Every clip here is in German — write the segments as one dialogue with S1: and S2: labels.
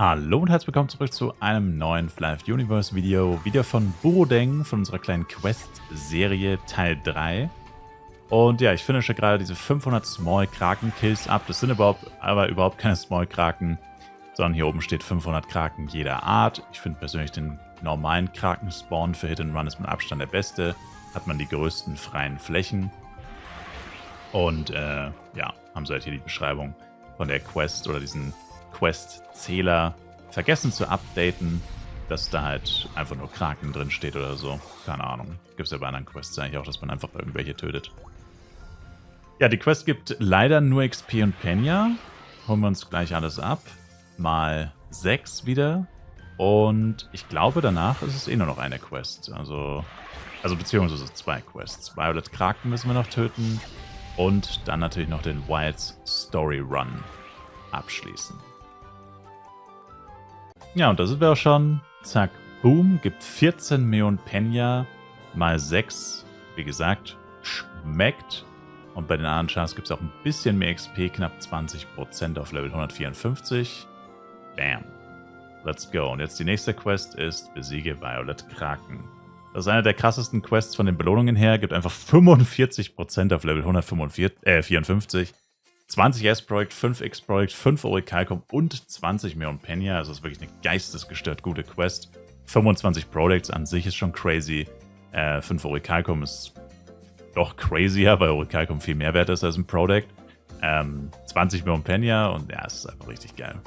S1: Hallo und herzlich willkommen zurück zu einem neuen Fly Universe Video. Wieder von Burodeng, von unserer kleinen Quest-Serie Teil 3. Und ja, ich finische gerade diese 500 Small Kraken Kills ab. Das sind aber überhaupt keine Small Kraken, sondern hier oben steht 500 Kraken jeder Art. Ich finde persönlich den normalen Kraken-Spawn für Hit and Run ist mit Abstand der beste. Hat man die größten freien Flächen. Und ja, haben sie halt hier die Beschreibung von der Quest oder diesen Quest-Zähler vergessen zu updaten, dass da halt einfach nur Kraken drin steht oder so. Keine Ahnung. Gibt es ja bei anderen Quests eigentlich auch, dass man einfach irgendwelche tötet. Ja, die Quest gibt leider nur XP und Penya. Holen wir uns gleich alles ab. Mal 6 wieder. Und ich glaube, danach ist es eh nur noch eine Quest. Also beziehungsweise 2 Quests. Violet Kraken müssen wir noch töten. Und dann natürlich noch den Wilds Story Run abschließen. Ja, und da sind wir auch schon. Zack, boom. Gibt 14 Millionen Penya mal 6. Wie gesagt, schmeckt. Und bei den anderen Chars gibt es auch ein bisschen mehr XP. Knapp 20% auf Level 154. Bam. Let's go. Und jetzt die nächste Quest ist Besiege Violet Kraken. Das ist eine der krassesten Quests von den Belohnungen her. Gibt einfach 45% auf Level 154. 20 S-Projekt, 5 X-Projekt, 5 Orikalkum und 20 Millionen Penya. Also das ist wirklich eine geistesgestört gute Quest. 25 Products an sich ist schon crazy. 5 Orikalkum ist doch crazier, weil Orikalkum viel mehr wert ist als ein Product. 20 Millionen Penya und ja, es ist einfach richtig geil.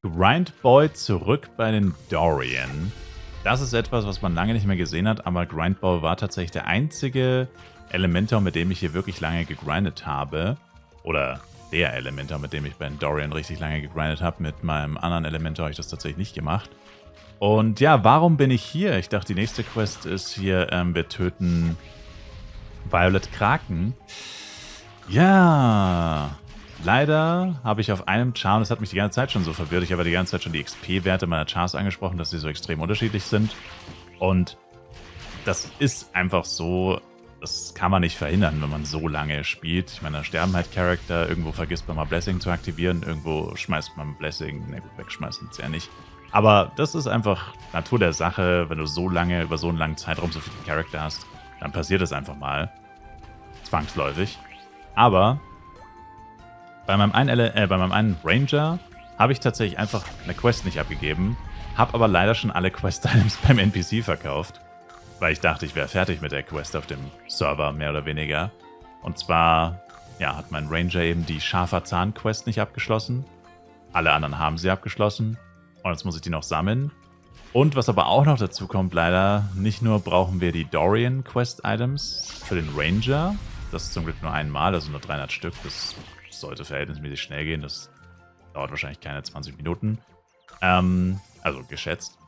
S1: Grindboy zurück bei den Dorian. Das ist etwas, was man lange nicht mehr gesehen hat, aber Grindboy war tatsächlich der einzige Elementor, mit dem ich hier wirklich lange gegrindet habe. Oder der Elementor, mit dem ich bei den Dorian richtig lange gegrindet habe. Mit meinem anderen Elementor habe ich das tatsächlich nicht gemacht. Und ja, warum bin ich hier? Ich dachte, die nächste Quest ist hier, wir töten Violet Kraken. Ja, leider habe ich auf einem Char, und das hat mich die ganze Zeit schon so verwirrt, ich habe die ganze Zeit schon die XP-Werte meiner Chars angesprochen, dass sie so extrem unterschiedlich sind. Und das ist einfach so, das kann man nicht verhindern, wenn man so lange spielt. Ich meine, da sterben halt Charakter, irgendwo vergisst man mal Blessing zu aktivieren, irgendwo schmeißt man Blessing, na gut, wegschmeißen ist ja nicht. Aber das ist einfach Natur der Sache, wenn du so lange, über so einen langen Zeitraum so viele Charakter hast, dann passiert es einfach mal. Zwangsläufig. Aber bei meinem einen Ranger habe ich tatsächlich einfach eine Quest nicht abgegeben, habe aber leider schon alle Quest-Items beim NPC verkauft, weil ich dachte, ich wäre fertig mit der Quest auf dem Server, mehr oder weniger. Und zwar, ja, hat mein Ranger eben die Scharfer Zahn-Quest nicht abgeschlossen. Alle anderen haben sie abgeschlossen. Und jetzt muss ich die noch sammeln. Und was aber auch noch dazu kommt, leider, nicht nur brauchen wir die Dorian Quest-Items für den Ranger. Das ist zum Glück nur einmal, also nur 300 Stück. Das sollte verhältnismäßig schnell gehen. Das dauert wahrscheinlich keine 20 Minuten. Also geschätzt.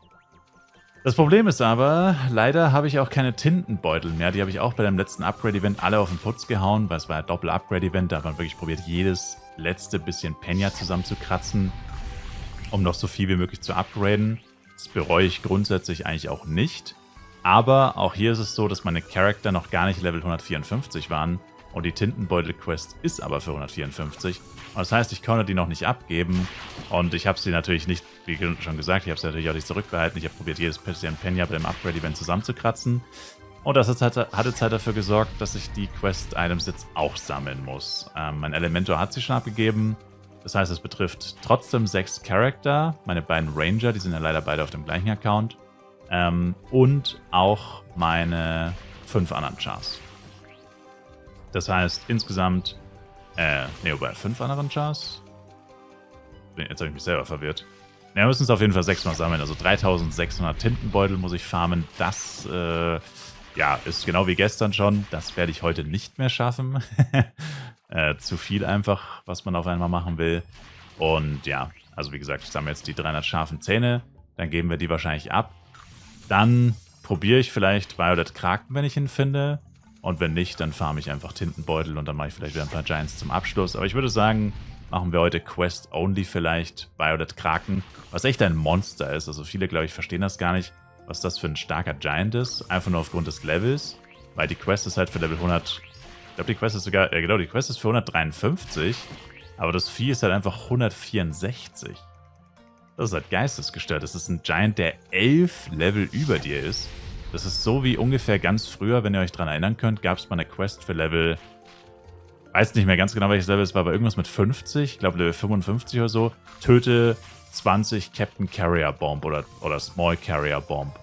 S1: Das Problem ist aber, leider habe ich auch keine Tintenbeutel mehr. Die habe ich auch bei dem letzten Upgrade-Event alle auf den Putz gehauen, weil es war ein Doppel-Upgrade-Event. Da hat man wirklich probiert, jedes letzte bisschen Penya zusammenzukratzen, um noch so viel wie möglich zu upgraden. Das bereue ich grundsätzlich eigentlich auch nicht. Aber auch hier ist es so, dass meine Charakter noch gar nicht Level 154 waren. Und die Tintenbeutel-Quest ist aber für 154. Und das heißt, ich konnte die noch nicht abgeben. Und ich habe sie natürlich nicht, wie schon gesagt, ich habe sie natürlich auch nicht zurückbehalten. Ich habe probiert, jedes bisschen Penya bei dem Upgrade-Event zusammenzukratzen. Und das hat jetzt halt dafür gesorgt, dass ich die Quest-Items jetzt auch sammeln muss. Mein Elementor hat sie schon abgegeben. Das heißt, es betrifft trotzdem 6 Charakter. Meine beiden Ranger, die sind ja leider beide auf dem gleichen Account. Und auch meine 5 anderen Chars. Das heißt, insgesamt, bei 5 anderen Chars? Jetzt habe ich mich selber verwirrt. Ja, wir müssen es auf jeden Fall 6-mal sammeln. Also 3600 Tintenbeutel muss ich farmen. Das, ja, ist genau wie gestern schon. Das werde ich heute nicht mehr schaffen. Zu viel einfach, was man auf einmal machen will. Und ja, also wie gesagt, ich sammle jetzt die 300 scharfen Zähne. Dann geben wir die wahrscheinlich ab. Dann probiere ich vielleicht Violet Kraken, wenn ich ihn finde. Und wenn nicht, dann farme ich einfach Tintenbeutel und dann mache ich vielleicht wieder ein paar Giants zum Abschluss. Aber ich würde sagen, machen wir heute Quest Only vielleicht Violet Kraken, was echt ein Monster ist. Also viele, glaube ich, verstehen das gar nicht, was das für ein starker Giant ist. Einfach nur aufgrund des Levels, weil die Quest ist halt für Level 100. Ich glaube, die Quest ist sogar, genau, die Quest ist für 153. Aber das Vieh ist halt einfach 164. Das ist halt geistesgestört. Das ist ein Giant, der 11 Level über dir ist. Das ist so wie ungefähr ganz früher, wenn ihr euch dran erinnern könnt, gab es mal eine Quest für Level, weiß nicht mehr ganz genau, welches Level es war, aber irgendwas mit 50, ich glaube Level 55 oder so. Töte 20 Captain Carrier Bomb oder Small Carrier Bomb.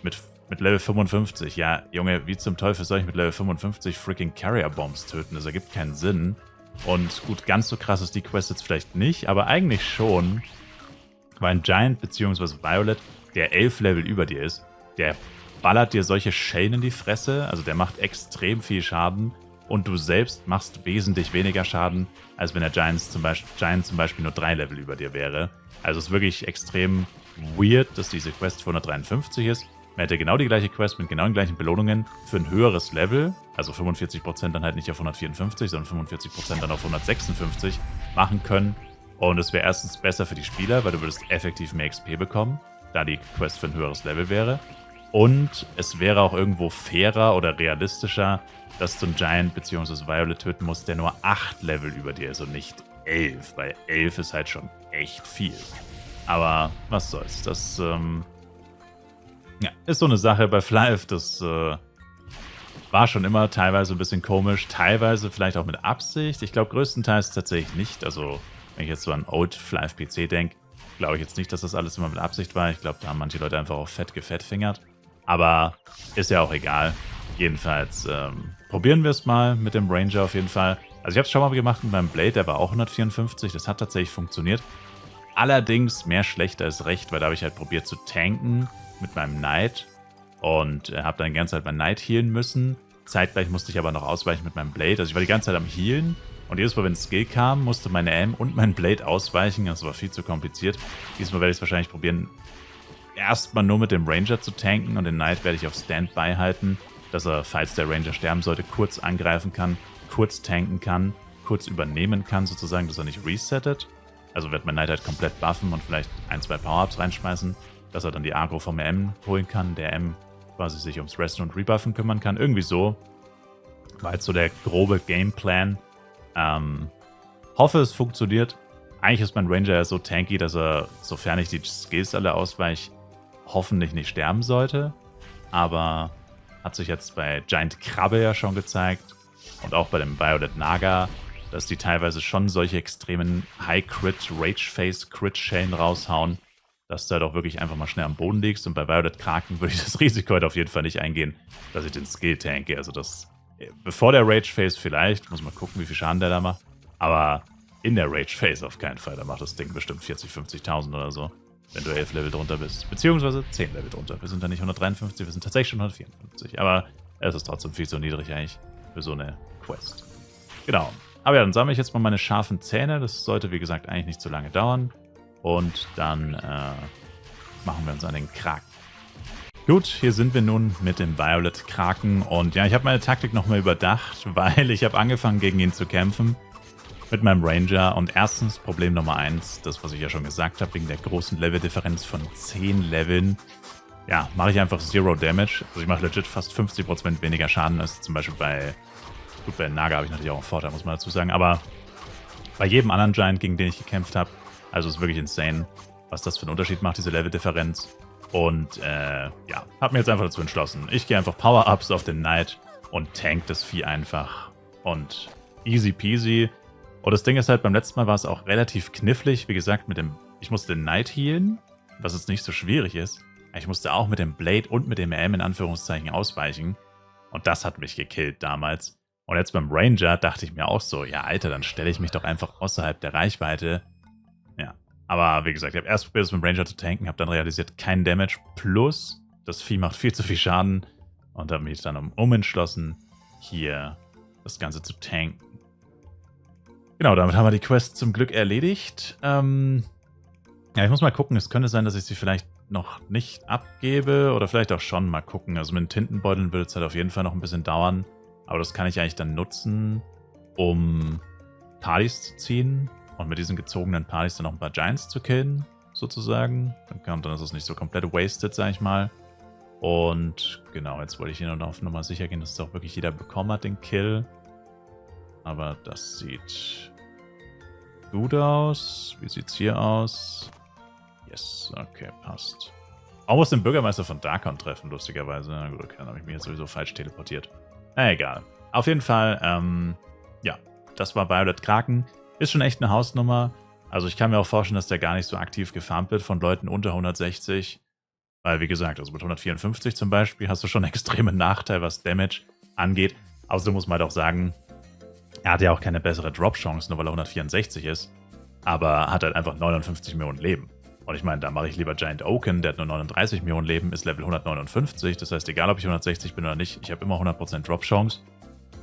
S1: Mit Level 55. Ja, Junge, wie zum Teufel soll ich mit Level 55 freaking Carrier Bombs töten? Das ergibt keinen Sinn. Und gut, ganz so krass ist die Quest jetzt vielleicht nicht, aber eigentlich schon, weil ein Giant bzw. Violet, der 11 Level über dir ist, der ballert dir solche Schellen in die Fresse, also der macht extrem viel Schaden und du selbst machst wesentlich weniger Schaden, als wenn der Giant zum Beispiel nur 3 Level über dir wäre. Also es ist wirklich extrem weird, dass diese Quest für 153 ist. Man hätte genau die gleiche Quest mit genau den gleichen Belohnungen für ein höheres Level, also 45% dann halt nicht auf 154, sondern 45% dann auf 156 machen können. Und es wäre erstens besser für die Spieler, weil du würdest effektiv mehr XP bekommen, da die Quest für ein höheres Level wäre. Und es wäre auch irgendwo fairer oder realistischer, dass du einen Giant bzw. Violet töten musst, der nur 8 Level über dir ist und nicht 11, weil 11 ist halt schon echt viel. Aber was soll's, das ja, ist so eine Sache bei Flyf, das war schon immer teilweise ein bisschen komisch, teilweise vielleicht auch mit Absicht. Ich glaube größtenteils tatsächlich nicht, also wenn ich jetzt so an Old Flyf PC denke, glaube ich jetzt nicht, dass das alles immer mit Absicht war. Ich glaube, da haben manche Leute einfach auch fett gefettfingert. Aber ist ja auch egal. Jedenfalls probieren wir es mal mit dem Ranger auf jeden Fall. Also ich habe es schon mal gemacht mit meinem Blade, der war auch 154. Das hat tatsächlich funktioniert. Allerdings mehr schlecht als recht, weil da habe ich halt probiert zu tanken mit meinem Knight. Und habe dann die ganze Zeit mein Knight healen müssen. Zeitgleich musste ich aber noch ausweichen mit meinem Blade. Also ich war die ganze Zeit am Healen. Und jedes Mal, wenn ein Skill kam, musste meine M und mein Blade ausweichen. Das war viel zu kompliziert. Diesmal werde ich es wahrscheinlich probieren, erstmal nur mit dem Ranger zu tanken. Und den Knight werde ich auf Standby halten, dass er, falls der Ranger sterben sollte, kurz angreifen kann, kurz tanken kann, kurz übernehmen kann, sozusagen, dass er nicht resettet. Also wird mein Knight halt komplett buffen und vielleicht 1, 2 Power-Ups reinschmeißen, dass er dann die Agro vom M holen kann, der M quasi sich ums Resten und Rebuffen kümmern kann. Irgendwie so war jetzt so der grobe Gameplan. Hoffe, es funktioniert. Eigentlich ist mein Ranger ja so tanky, dass er, sofern ich die Skills alle ausweiche, hoffentlich nicht sterben sollte. Aber hat sich jetzt bei Giant Krabbe ja schon gezeigt und auch bei dem Violet Naga, dass die teilweise schon solche extremen High-Crit, Rage-Face-Crit-Schellen raushauen, dass du halt auch wirklich einfach mal schnell am Boden liegst. Und bei Violet Kraken würde ich das Risiko halt auf jeden Fall nicht eingehen, dass ich den Skill tanke. Also das, bevor der Rage-Face vielleicht, muss man gucken, wie viel Schaden der da macht. Aber in der Rage-Phase auf keinen Fall. Da macht das Ding bestimmt 40.000, 50.000 oder so, wenn du 11 Level drunter bist. Beziehungsweise 10 Level drunter. Wir sind da nicht 153, wir sind tatsächlich schon 154. Aber es ist trotzdem viel zu niedrig eigentlich für so eine Quest. Genau. Aber ja, dann sammle ich jetzt mal meine scharfen Zähne. Das sollte, wie gesagt, eigentlich nicht so lange dauern. Und dann machen wir uns an den Kraken. Gut, hier sind wir nun mit dem Violet Kraken. Und ja, ich habe meine Taktik nochmal überdacht, weil ich habe angefangen, gegen ihn zu kämpfen. Mit meinem Ranger. Und erstens, Problem Nummer 1, das, was ich ja schon gesagt habe, wegen der großen Level-Differenz von 10 Leveln. Ja, mache ich einfach Zero Damage. Also ich mache legit fast 50% weniger Schaden als zum Beispiel bei... Gut, bei Naga habe ich natürlich auch einen Vorteil, muss man dazu sagen. Aber bei jedem anderen Giant, gegen den ich gekämpft habe, also ist wirklich insane, was das für einen Unterschied macht, diese Level-Differenz. Und ja, habe mir jetzt einfach dazu entschlossen. Ich gehe einfach Power-Ups auf den Knight und tank das Vieh einfach. Und easy peasy. Und das Ding ist halt, beim letzten Mal war es auch relativ knifflig. Wie gesagt, ich musste den Knight healen, was jetzt nicht so schwierig ist. Ich musste auch mit dem Blade und mit dem M in Anführungszeichen ausweichen. Und das hat mich gekillt damals. Und jetzt beim Ranger dachte ich mir auch so, ja Alter, dann stelle ich mich doch einfach außerhalb der Reichweite. Ja, aber wie gesagt, ich habe erst probiert, es mit dem Ranger zu tanken, habe dann realisiert, kein Damage. Plus, das Vieh macht viel zu viel Schaden. Und habe mich dann umentschlossen, hier das Ganze zu tanken. Genau, damit haben wir die Quest zum Glück erledigt. Ja, ich muss mal gucken. Es könnte sein, dass ich sie vielleicht noch nicht abgebe oder vielleicht auch schon mal gucken. Also mit den Tintenbeuteln würde es halt auf jeden Fall noch ein bisschen dauern. Aber das kann ich eigentlich dann nutzen, um Partys zu ziehen und mit diesen gezogenen Partys dann noch ein paar Giants zu killen, sozusagen. Dann ist es nicht so komplett wasted, sag ich mal. Und genau, jetzt wollte ich hier noch auf Nummer sicher gehen, dass es auch wirklich jeder bekommen hat, den Kill. Aber das sieht gut aus. Wie sieht's hier aus? Yes, okay, passt. Man muss den Bürgermeister von Darkon treffen, lustigerweise. Na gut, okay, dann habe ich mich jetzt sowieso falsch teleportiert. Na egal. Auf jeden Fall, ja, das war Violet Kraken. Ist schon echt eine Hausnummer. Also ich kann mir auch vorstellen, dass der gar nicht so aktiv gefarmt wird von Leuten unter 160. Weil, wie gesagt, also mit 154 zum Beispiel hast du schon einen extremen Nachteil, was Damage angeht. Außerdem muss man halt auch sagen, er hat ja auch keine bessere Drop-Chance, nur weil er 164 ist. Aber hat halt einfach 59 Millionen Leben. Und ich meine, da mache ich lieber Giant Oaken, der hat nur 39 Millionen Leben, ist Level 159. Das heißt, egal ob ich 160 bin oder nicht, ich habe immer 100% Drop-Chance.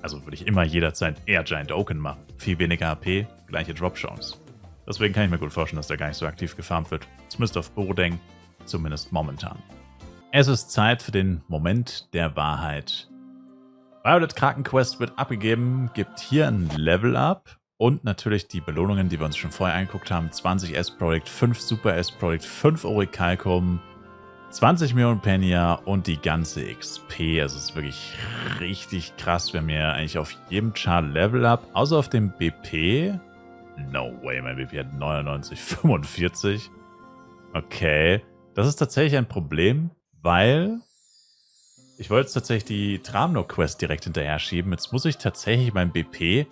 S1: Also würde ich immer jederzeit eher Giant Oaken machen. Viel weniger HP, gleiche Drop-Chance. Deswegen kann ich mir gut vorstellen, dass der gar nicht so aktiv gefarmt wird. Zumindest auf Bodeng, zumindest momentan. Es ist Zeit für den Moment der Wahrheit. Violet Kraken Quest wird abgegeben, gibt hier ein Level-Up. Und natürlich die Belohnungen, die wir uns schon vorher angeguckt haben. 20 S-Product, 5 Super S-Product, 5 Orichalcum, 20 Millionen Penia und die ganze XP. Also es ist wirklich richtig krass. Wir haben ja eigentlich auf jedem Char Level Up, außer auf dem BP. No way, mein BP hat 99,45. Okay, das ist tatsächlich ein Problem, weil ich wollte jetzt tatsächlich die Tramno-Quest direkt hinterher schieben. Jetzt muss ich tatsächlich mein BP...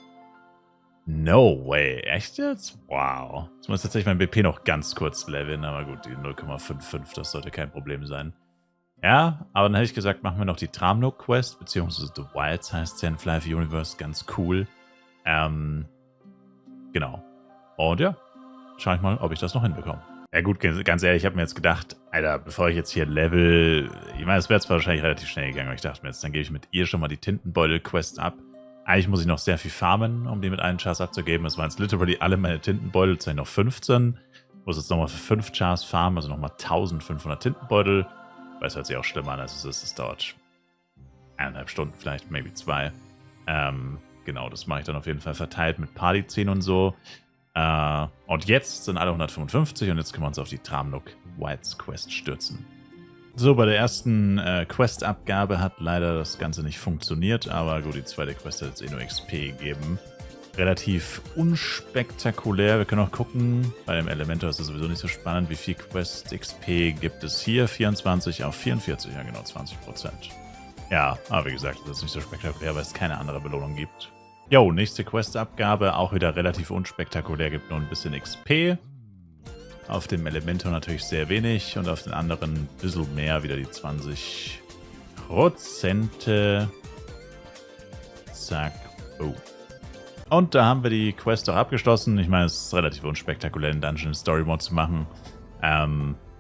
S1: No way, echt jetzt? Wow. Jetzt muss tatsächlich mein BP noch ganz kurz leveln, aber gut, die 0,55, das sollte kein Problem sein. Ja, aber dann hätte ich gesagt, machen wir noch die Tramno-Quest, beziehungsweise The Wilds heißt es ja in Fly of Universe, ganz cool. Genau. Und ja, schau ich mal, ob ich das noch hinbekomme. Ja gut, ganz ehrlich, ich habe mir jetzt gedacht, Alter, bevor ich jetzt hier level... Ich meine, es wäre zwar wahrscheinlich relativ schnell gegangen, aber ich dachte mir jetzt, dann gebe ich mit ihr schon mal die Tintenbeutel-Quest ab. Eigentlich muss ich noch sehr viel farmen, um die mit allen Chars abzugeben. Es waren jetzt literally alle meine Tintenbeutel, jetzt noch 15. Muss jetzt nochmal für 5 Chars farmen, also nochmal 1500 Tintenbeutel. Weil es hört sich auch schlimmer an, als es ist. Es dauert 1,5 Stunden, vielleicht, maybe 2. Genau, das mache ich dann auf jeden Fall verteilt mit Party-10 und so. Und jetzt sind alle 155 und jetzt können wir uns auf die Tramnook Wilds Quest stürzen. So, bei der ersten Quest-Abgabe hat leider das Ganze nicht funktioniert, aber gut, die zweite Quest hat jetzt eh nur XP gegeben. Relativ unspektakulär. Wir können auch gucken, bei dem Elementor ist es sowieso nicht so spannend, wie viel Quest XP gibt es hier. 24 auf 44, ja genau, 20%. Ja, aber wie gesagt, das ist nicht so spektakulär, weil es keine andere Belohnung gibt. Jo, nächste Quest-Abgabe, auch wieder relativ unspektakulär, gibt nur ein bisschen XP. Auf dem Elementor natürlich sehr wenig und auf den anderen ein bisschen mehr, wieder die 20%. Zack. Oh. Und da haben wir die Quest auch abgeschlossen. Ich meine, es ist relativ unspektakulär, einen Dungeon Story Mode zu machen.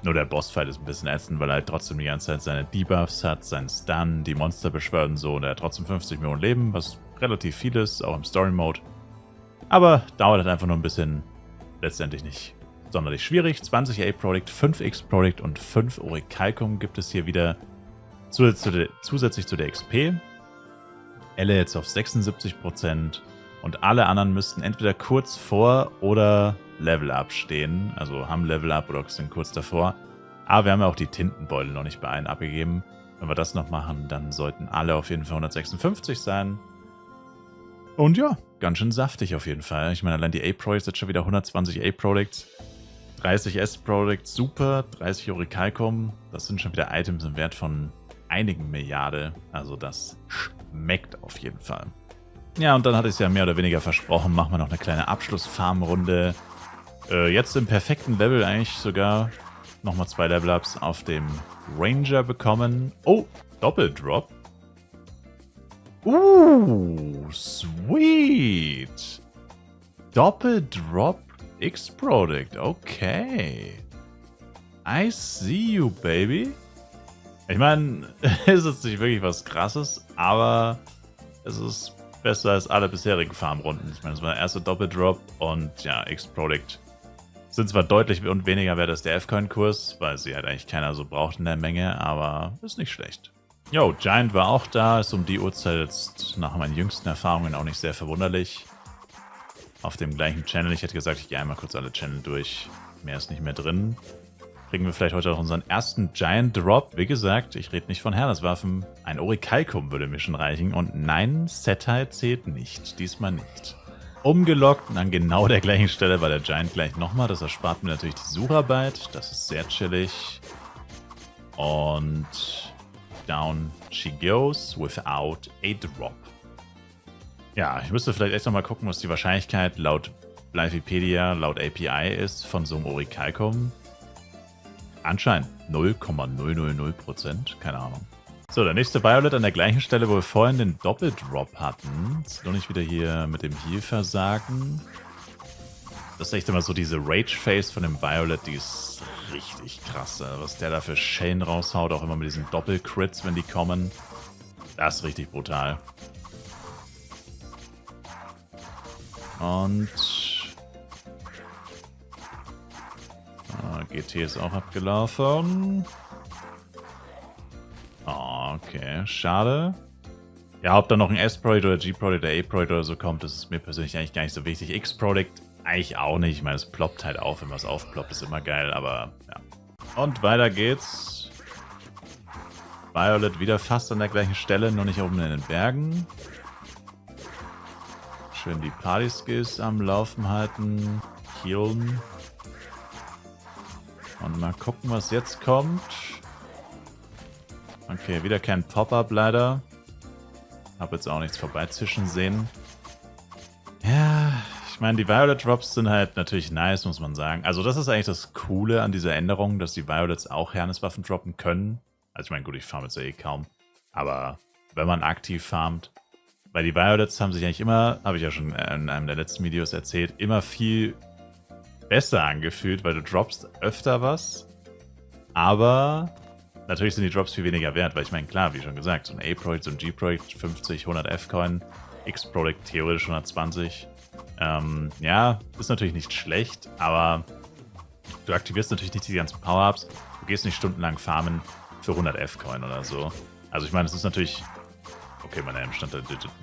S1: Nur der Bossfight ist ein bisschen ätzend, weil er halt trotzdem die ganze Zeit seine Debuffs hat, seinen Stun, die Monster beschwören und so. Und er hat trotzdem 50 Millionen Leben, was relativ viel ist, auch im Story Mode. Aber dauert halt einfach nur ein bisschen, letztendlich nicht sonderlich schwierig. 20 A-Product, 5 X-Product und 5 Orichalcum gibt es hier wieder zusätzlich zu der XP. Elle jetzt auf 76% und alle anderen müssten entweder kurz vor oder Level Up stehen. Also haben Level Up oder sind kurz davor. Aber wir haben ja auch die Tintenbeutel noch nicht bei allen abgegeben. Wenn wir das noch machen, dann sollten alle auf jeden Fall 156 sein. Und ja, ganz schön saftig auf jeden Fall. Ich meine, allein die A-Products sind schon wieder 120 A-Products. 30 S-Products, super. 30 Orichalcum. Das sind schon wieder Items im Wert von einigen Milliarden. Also das schmeckt auf jeden Fall. Ja, und dann hatte ich es ja mehr oder weniger versprochen. Machen wir noch eine kleine Abschlussfarmrunde. Jetzt im perfekten Level eigentlich sogar nochmal 2 Level-Ups auf dem Ranger bekommen. Oh, Doppeldrop. Sweet. Doppeldrop X-Product. Okay. I see you, baby. Ich meine, es ist nicht wirklich was Krasses, aber es ist besser als alle bisherigen Farmrunden. Ich meine, es war der erste Doppeldrop und ja, X-Product sind zwar deutlich und weniger wert als der F-Coin-Kurs, weil sie halt eigentlich keiner so braucht in der Menge, aber ist nicht schlecht. Jo, Giant war auch da, ist um die Uhrzeit jetzt nach meinen jüngsten Erfahrungen auch nicht sehr verwunderlich. Auf dem gleichen Channel, ich hätte gesagt, ich gehe einmal kurz alle Channel durch, mehr ist nicht mehr drin. Kriegen wir vielleicht heute auch unseren ersten Giant Drop. Wie gesagt, ich rede nicht von Herreswaffen. Ein Orichalcum würde mir schon reichen. Und nein, Setai zählt nicht. Diesmal nicht. umgelockt und an genau der gleichen Stelle war der Giant gleich nochmal. Das erspart mir natürlich die Sucharbeit. Das ist sehr chillig. Und down she goes without a drop. Ja, ich müsste vielleicht echt nochmal gucken, was die Wahrscheinlichkeit laut Blythipedia, laut API ist von so einem Orichalcum. Anscheinend 0,000%. Keine Ahnung. So, der nächste Violet an der gleichen Stelle, wo wir vorhin den Doppeldrop hatten. Ist noch nicht wieder hier mit dem Heal-Versagen. Das ist echt immer so diese Rage-Face von dem Violet, die ist richtig krass. Was der da für Schellen raushaut, auch immer mit diesen Doppel-Crits, wenn die kommen. Das ist richtig brutal. Und GT ist auch abgelaufen. Oh, okay, schade. Ja, ob da noch ein S-Product oder G-Product oder A-Product oder so kommt, das ist mir persönlich eigentlich gar nicht so wichtig. X-Product eigentlich auch nicht. Ich meine, es ploppt halt auf, wenn man es aufploppt, ist immer geil, aber ja. Und weiter geht's. Violet wieder fast an der gleichen Stelle, nur nicht oben in den Bergen. Schön die Party-Skills am Laufen halten. Healen. Und mal gucken, was jetzt kommt. Okay, wieder kein Pop-Up leider. Hab jetzt auch nichts vorbeizischen sehen. Ja, ich meine, die Violet Drops sind halt natürlich nice, muss man sagen. Also das ist eigentlich das Coole an dieser Änderung, dass die Violets auch Herneswaffen droppen können. Also ich meine, gut, ich farme jetzt ja eh kaum. Aber wenn man aktiv farmt. Weil die Violets haben sich eigentlich immer, habe ich ja schon in einem der letzten Videos erzählt, immer viel besser angefühlt, weil du droppst öfter was. Aber natürlich sind die Drops viel weniger wert, weil ich meine, klar, wie schon gesagt, so ein A-Projekt, so ein G-Projekt, 50, 100 F-Coin, X-Projekt theoretisch 120. Ja, ist natürlich nicht schlecht, aber du aktivierst natürlich nicht die ganzen Power-Ups. Du gehst nicht stundenlang farmen für 100 F-Coin oder so. Also ich meine, es ist natürlich... Okay, mein Helm stand da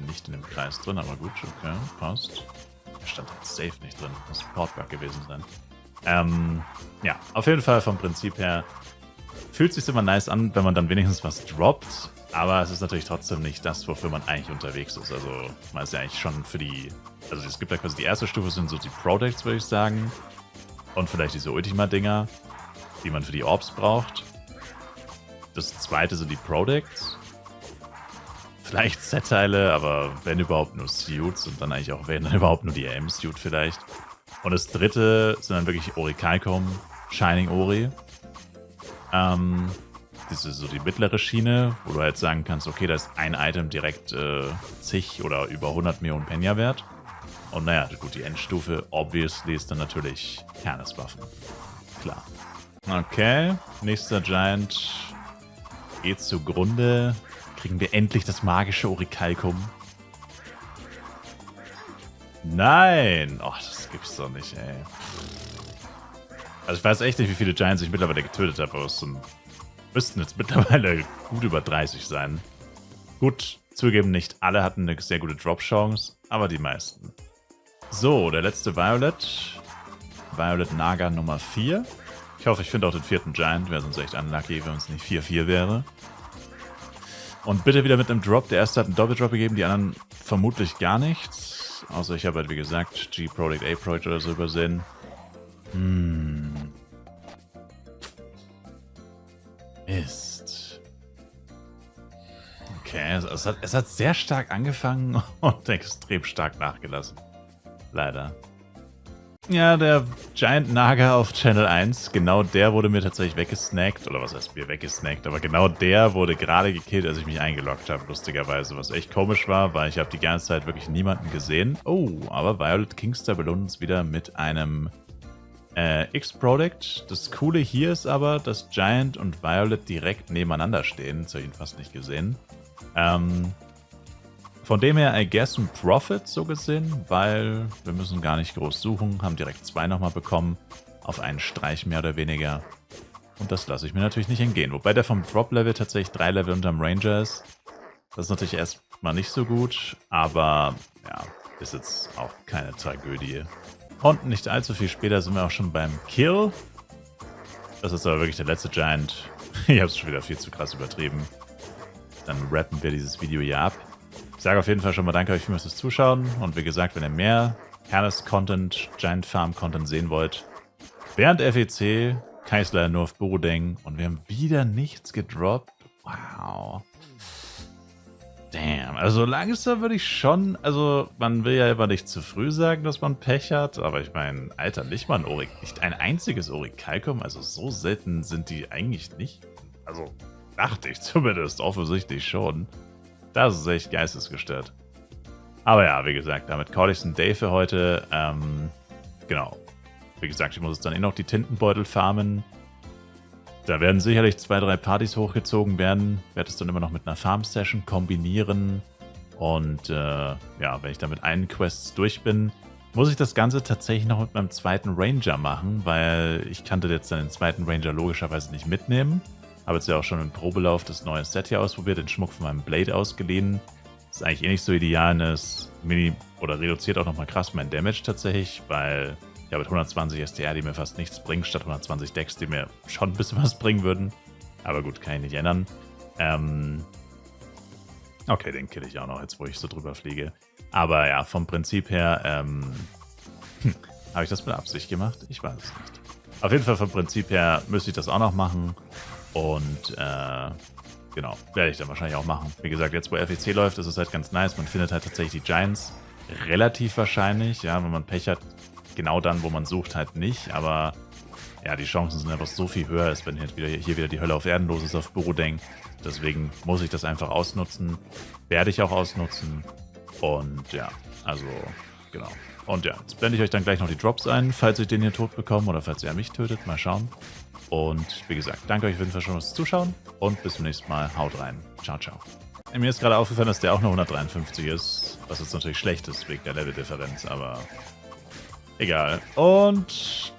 S1: nicht in dem Kreis drin, aber gut, okay, passt. Der stand halt safe nicht drin, muss ein Portbug gewesen sein. Ja, auf jeden Fall vom Prinzip her fühlt sich immer nice an, wenn man dann wenigstens was droppt, aber es ist natürlich trotzdem nicht das, wofür man eigentlich unterwegs ist. Also man ist ja eigentlich schon für die, also es gibt ja quasi die erste Stufe, sind so die Products, würde ich sagen, und vielleicht diese Ultima-Dinger, die man für die Orbs braucht. Das zweite sind die Products. Vielleicht Set-Teile, aber wenn überhaupt nur Suits und dann eigentlich auch, wenn dann überhaupt nur die AM-Suit vielleicht. Und das dritte sind dann wirklich Orichalcum, Shining Ori. Das ist so die mittlere Schiene, wo du halt sagen kannst, okay, da ist ein Item direkt zig oder über 100 Millionen Penya wert. Und naja, gut, die Endstufe, obviously, ist dann natürlich Herneswaffen. Klar. Okay, nächster Giant geht zugrunde. Kriegen wir endlich das magische Orichalcum. Nein! Oh, das gibt's doch nicht, ey. Also ich weiß echt nicht, wie viele Giants ich mittlerweile getötet habe, aber es müssten jetzt mittlerweile gut über 30 sein. Gut, zugegeben, nicht alle hatten eine sehr gute Drop-Chance, aber die meisten. So, der letzte Violet. Violet Naga Nummer 4. Ich hoffe, ich finde auch den vierten Giant. Wäre sonst echt unlucky, wenn es nicht 4-4 wäre. Und bitte wieder mit einem Drop. Der erste hat einen Doppeldrop gegeben, die anderen vermutlich gar nichts. Außer ich habe halt, wie gesagt, G-Product, A-Product oder so übersehen. Mist. Okay, es hat sehr stark angefangen und extrem stark nachgelassen. Leider. Ja, der Giant Naga auf Channel 1, genau der wurde mir tatsächlich weggesnackt. Oder was heißt mir weggesnackt? Aber genau der wurde gerade gekillt, als ich mich eingeloggt habe, lustigerweise. Was echt komisch war, weil ich habe die ganze Zeit wirklich niemanden gesehen. Oh, aber Violet Kingster belohnt uns wieder mit einem X-Product. Das Coole hier ist aber, dass Giant und Violet direkt nebeneinander stehen. Das habe ich ihn fast nicht gesehen. Von dem her, I guess, ein Profit so gesehen, weil wir müssen gar nicht groß suchen, haben direkt 2 nochmal bekommen, auf einen Streich mehr oder weniger. Und das lasse ich mir natürlich nicht entgehen. Wobei der vom Drop-Level tatsächlich 3 Level unterm Ranger ist. Das ist natürlich erstmal nicht so gut, aber ja, ist jetzt auch keine Tragödie. Und nicht allzu viel später sind wir auch schon beim Kill. Das ist aber wirklich der letzte Giant. Ich habe es schon wieder viel zu krass übertrieben. Dann rappen wir dieses Video hier ab. Ich sage auf jeden Fall schon mal danke euch fürs Zuschauen und wie gesagt, wenn ihr mehr Careless-Content, Giant Farm-Content sehen wollt, während FEC, Kai'Slayer nur auf Burudeng und wir haben wieder nichts gedroppt. Wow. Damn, also langsam würde ich schon, also man will ja immer nicht zu früh sagen, dass man Pech hat, aber ich meine, Alter, nicht mal nicht ein einziges Orichalcum, also so selten sind die eigentlich nicht. Also dachte ich zumindest, offensichtlich schon. Das ist echt geistesgestört. Aber ja, wie gesagt, damit call ich es ein Day für heute. Genau. Wie gesagt, ich muss jetzt dann noch die Tintenbeutel farmen. Da werden sicherlich 2, 3 Partys hochgezogen werden. Werde es dann immer noch mit einer Farm-Session kombinieren. Und ja, wenn ich dann mit allen Quests durch bin, muss ich das Ganze tatsächlich noch mit meinem zweiten Ranger machen, weil ich kannte jetzt dann den zweiten Ranger logischerweise nicht mitnehmen. Habe jetzt ja auch schon im Probelauf das neue Set hier ausprobiert, den Schmuck von meinem Blade ausgeliehen. Ist eigentlich eh nicht so ideal, es oder reduziert auch nochmal krass mein Damage tatsächlich, weil ich habe 120 STR, die mir fast nichts bringen, statt 120 Dex, die mir schon ein bisschen was bringen würden. Aber gut, kann ich nicht ändern. Okay, den kill ich auch noch, jetzt wo ich so drüber fliege. Aber ja, vom Prinzip her, habe ich das mit Absicht gemacht? Ich weiß es nicht. Auf jeden Fall vom Prinzip her müsste ich das auch noch machen. Und genau, werde ich dann wahrscheinlich auch machen. Wie gesagt, jetzt wo FEC läuft, ist es halt ganz nice. Man findet halt tatsächlich die Giants relativ wahrscheinlich. Ja, wenn man Pech hat, genau dann, wo man sucht, halt nicht. Aber ja, die Chancen sind einfach so viel höher, als wenn hier wieder die Hölle auf Erden los ist auf Burudeng. Deswegen muss ich das einfach ausnutzen. Werde ich auch ausnutzen. Und ja, also genau. Und ja, jetzt blende ich euch dann gleich noch die Drops ein, falls ich den hier tot bekomme oder falls ihr mich tötet. Mal schauen. Und wie gesagt, danke euch auf jeden Fall schon fürs Zuschauen und bis zum nächsten Mal. Haut rein. Ciao, ciao. Mir ist gerade aufgefallen, dass der auch nur 153 ist, was jetzt natürlich schlecht ist wegen der Leveldifferenz, aber egal. Und